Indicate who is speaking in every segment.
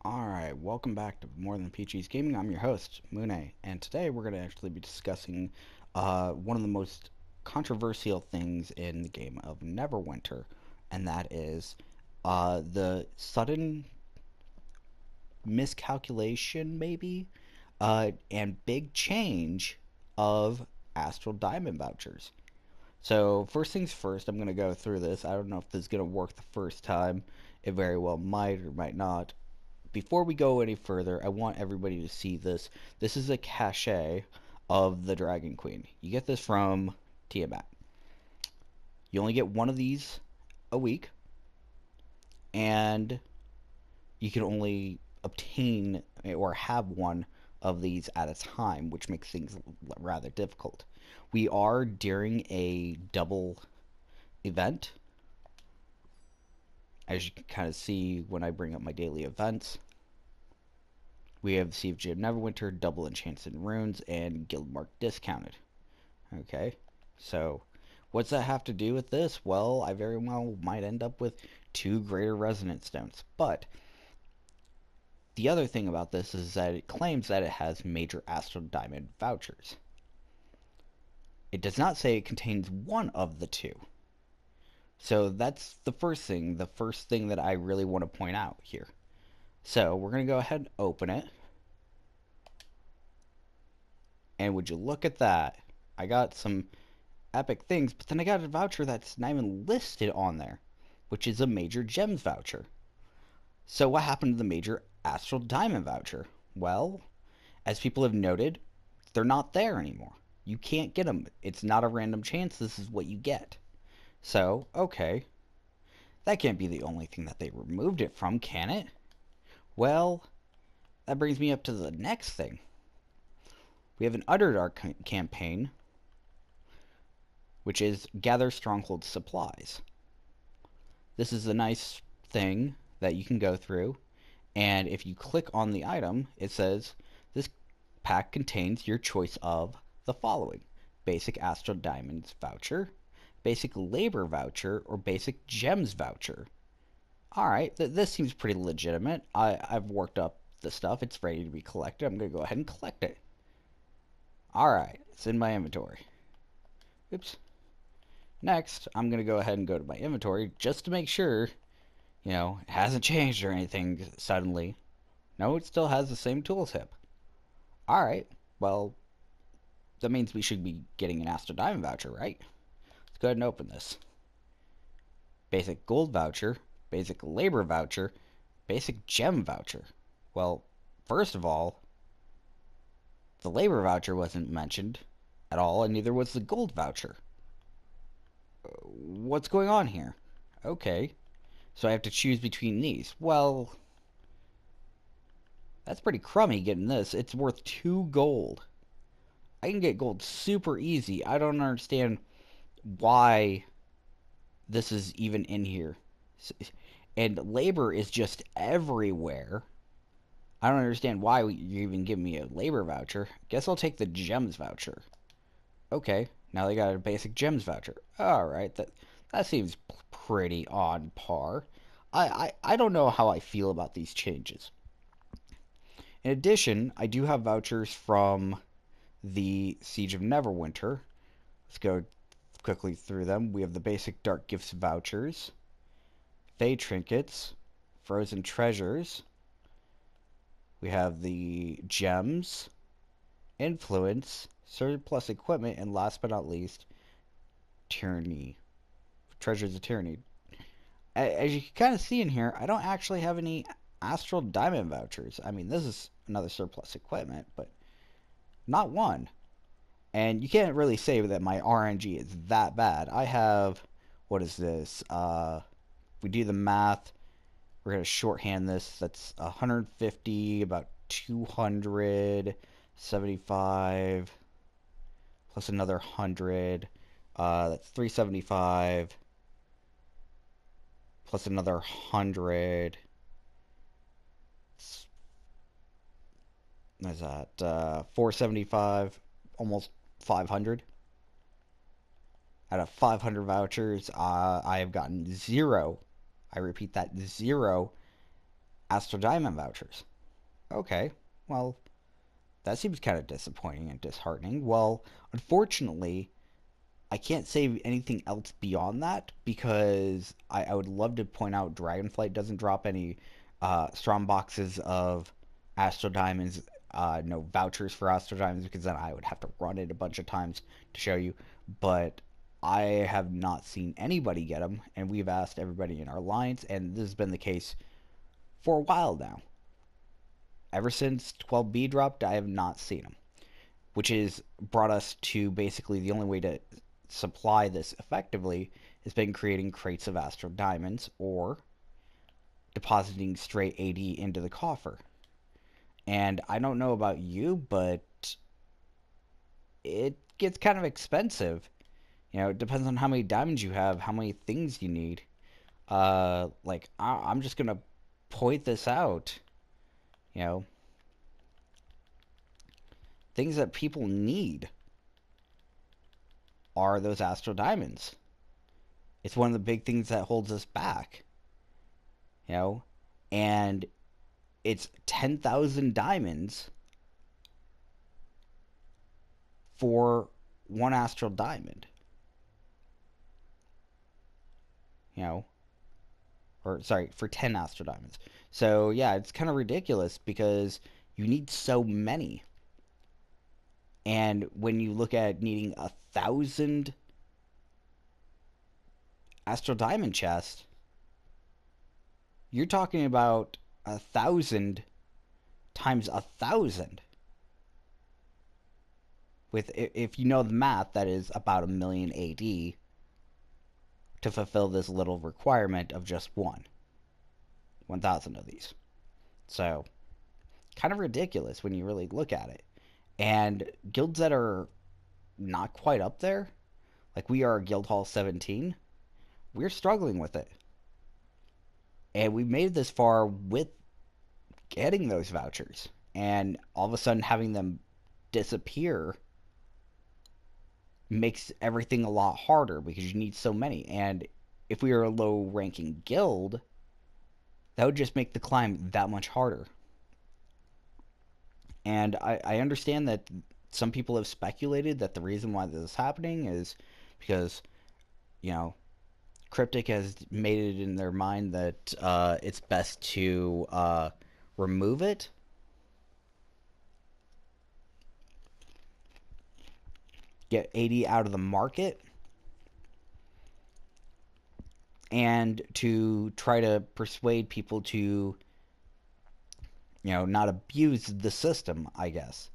Speaker 1: Alright, welcome back to More Than Peachy's Gaming. I'm your host, Mune, and today we're going to actually be discussing one of the most controversial things in the game of Neverwinter, and that is the sudden miscalculation, maybe, and big change of Astral Diamond vouchers. So, first things first, I'm going to go through this. I don't know if this is going to work the first time. It very well might or might not. Before we go any further, I want everybody to see this. This is a cachet of the Dragon Queen. You get this from Tiamat. You only get one of these a week, and you can only obtain or have one of these at a time, which makes things rather difficult. We are during a double event, as you can kind of see when I bring up my daily events. We have Siege of Neverwinter, Double Enchanted Runes, and Guild Mark Discounted. Okay, so what's that have to do with this? Well, I very well might end up with 2 Greater Resonance Stones. But the other thing about this is that it claims that it has major Astral Diamond vouchers. It does not say it contains one of the two. So that's the first thing that I really want to point out here. So we're going to go ahead and open it. And would you look at that? I got some epic things, but then I got a voucher that's not even listed on there, which is a major gems voucher. So what happened to the major Astral Diamond voucher? Well, as people have noted, they're not there anymore. You can't get them. It's not a random chance. This is what you get. So, okay. That can't be the only thing that they removed it from, can it? Well, that brings me up to the next thing. We have an Underdark campaign, which is Gather Stronghold Supplies. This is a nice thing that you can go through, and if you click on the item, it says this pack contains your choice of the following: Basic Astral Diamonds voucher, Basic Labor voucher, or Basic Gems voucher. Alright, this seems pretty legitimate. I've worked up the stuff. It's ready to be collected. I'm going to go ahead and collect it. Alright, it's in my inventory. Oops. Next, I'm going to go ahead and go to my inventory just to make sure, it hasn't changed or anything suddenly. No, it still has the same tooltip. Alright, well, that means we should be getting an Astral Diamond voucher, right? Let's go ahead and open this. Basic Gold voucher, Basic Labor voucher, Basic Gem voucher. Well, first of all, the Labor voucher wasn't mentioned at all, and neither was the Gold voucher. What's going on here? Okay, so I have to choose between these. Well, that's pretty crummy getting this. It's worth 2 gold. I can get gold super easy. I don't understand why this is even in here. And labor is just everywhere. I don't understand why you even give me a labor voucher. Guess I'll take the gems voucher. Okay, now they got a basic gems voucher. Alright, that seems pretty on par. I don't know how I feel about these changes. In addition, I do have vouchers from the Siege of Neverwinter. Let's go quickly through them. We have the basic Dark Gifts vouchers, Fey Trinkets, Frozen Treasures. We have the Gems, Influence, Surplus Equipment, and last but not least, Tyranny. Treasures of Tyranny. As you can kind of see in here, I don't actually have any Astral Diamond vouchers. I mean, this is another surplus equipment, but not one. And you can't really say that my RNG is that bad. I have, what is this? If we do the math, we're going to shorthand this. That's 150, about 275, plus another 100. That's 375, plus another 100. What is that? 475, almost 500. Out of 500 vouchers, I have gotten 0. I repeat that, 0 Astral Diamond vouchers. Okay, well, that seems kind of disappointing and disheartening. Well, unfortunately, I can't say anything else beyond that because I would love to point out Dragonflight doesn't drop any strong boxes of Astral Diamonds, no vouchers for Astral Diamonds because then I would have to run it a bunch of times to show you. But I have not seen anybody get them, and we've asked everybody in our alliance, and this has been the case for a while now. Ever since 12B dropped, I have not seen them, which has brought us to basically the only way to supply this effectively has been creating crates of Astral Diamonds or depositing straight AD into the coffer. And I don't know about you, but it gets kind of expensive. You know, it depends on how many diamonds you have, how many things you need. I'm just gonna point this out. You know, things that people need are those Astral Diamonds. It's one of the big things that holds us back. You know, and it's 10,000 diamonds for one Astral Diamond. You know, or sorry, for 10 Astral Diamonds. So yeah, it's kind of ridiculous because you need so many. And when you look at needing 1,000 Astral Diamond chests, you're talking about 1,000 times 1,000. With, if you know the math, that is about 1,000,000 AD to fulfill this little requirement of just 1,000 of these. So, kind of ridiculous when you really look at it. And guilds that are not quite up there, like we are Guild Hall 17, we're struggling with it. And we made it this far with getting those vouchers. And all of a sudden having them disappear makes everything a lot harder because you need so many. And if we were a low ranking guild, that would just make the climb that much harder. And I understand that some people have speculated that the reason why this is happening is because, you know, Cryptic has made it in their mind that it's best to remove it. Get 80 out of the market. And to try to persuade people to, you know, not abuse the system, I guess.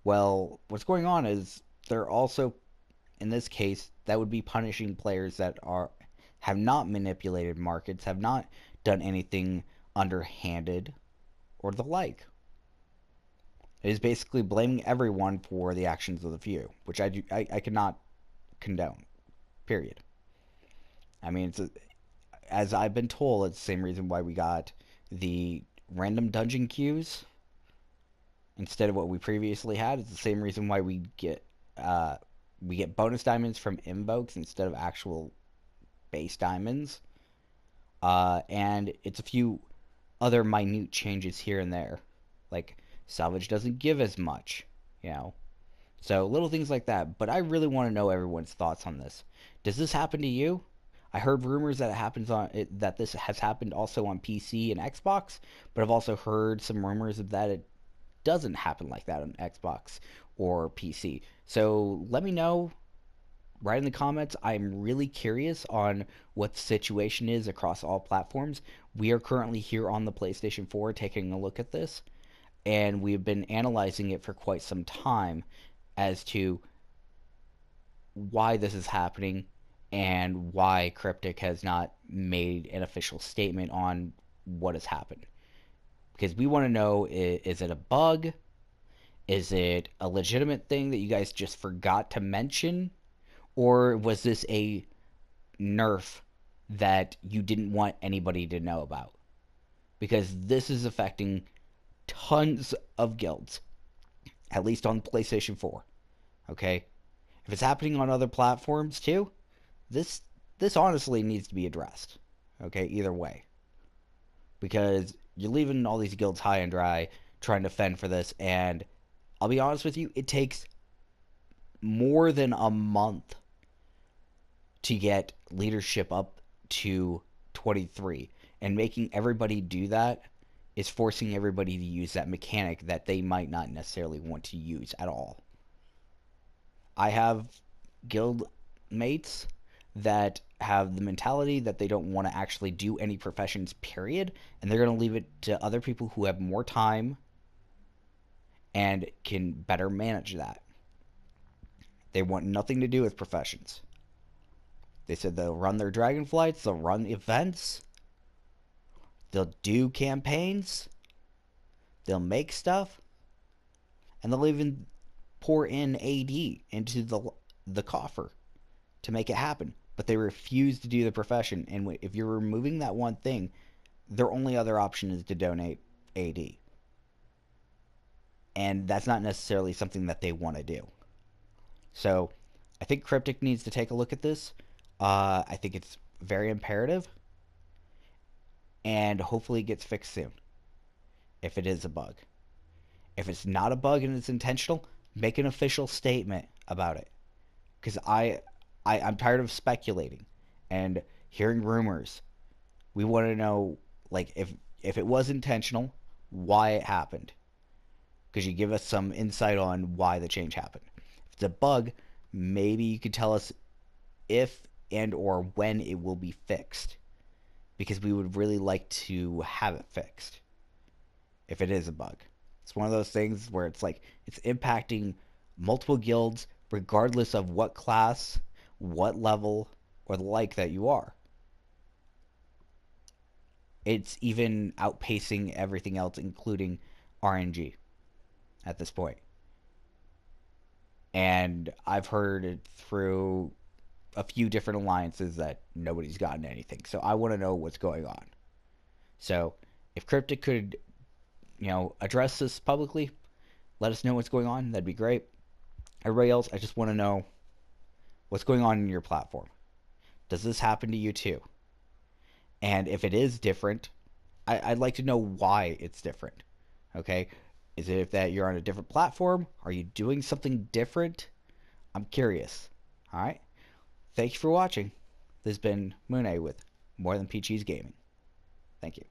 Speaker 1: Well, what's going on is they're also, in this case, that would be punishing players that have not manipulated markets, have not done anything underhanded or the like. It is basically blaming everyone for the actions of the few, which I cannot condone. Period. I mean, as I've been told, it's the same reason why we got the random dungeon queues instead of what we previously had. It's the same reason why we get bonus diamonds from invokes instead of actual base diamonds. And it's a few other minute changes here and there. Like, salvage doesn't give as much, you know. So, little things like that. But I really want to know everyone's thoughts on this. Does this happen to you? I heard rumors that that this has happened also on PC and Xbox, but I've also heard some rumors that it doesn't happen like that on Xbox or PC. So let me know right in the comments. I'm really curious on what the situation is across all platforms. We are currently here on the PlayStation 4 taking a look at this, and we've been analyzing it for quite some time as to why this is happening and why Cryptic has not made an official statement on what has happened. Because we want to know, is it a bug? Is it a legitimate thing that you guys just forgot to mention? Or was this a nerf that you didn't want anybody to know about? Because this is affecting tons of guilds, at least on PlayStation 4. Okay? If it's happening on other platforms too, this honestly needs to be addressed. Okay? Either way. Because you're leaving all these guilds high and dry trying to fend for this, and I'll be honest with you, it takes more than a month to get leadership up to 23, and making everybody do that is forcing everybody to use that mechanic that they might not necessarily want to use at all. I have guild mates that have the mentality that they don't want to actually do any professions, period, and they're going to leave it to other people who have more time and can better manage that. They want nothing to do with professions. They said they'll run their dragon flights, they'll run events, they'll do campaigns, they'll make stuff, and they'll even pour in AD into the coffer to make it happen. But they refuse to do the profession, and if you're removing that one thing, their only other option is to donate AD. And that's not necessarily something that they want to do. So I think Cryptic needs to take a look at this. I think it's very imperative, and hopefully it gets fixed soon, if it is a bug. If it's not a bug and it's intentional, make an official statement about it. Because I'm tired of speculating and hearing rumors. We want to know, like, if it was intentional, why it happened. Because you give us some insight on why the change happened. If it's a bug, maybe you could tell us if and or when it will be fixed. Because we would really like to have it fixed. If it is a bug. It's one of those things where it's like, it's impacting multiple guilds regardless of what class, what level, or the like that you are. It's even outpacing everything else, including RNG at this point. And I've heard it through a few different alliances that nobody's gotten anything. So I want to know what's going on. So if Cryptic could, address this publicly, let us know what's going on. That'd be great. Everybody else, I just want to know what's going on in your platform. Does this happen to you too? And if it is different, I'd like to know why it's different. Okay? Is it that you're on a different platform? Are you doing something different? I'm curious. Alright? Thank you for watching. This has been Moonay with More Than Peaches Gaming. Thank you.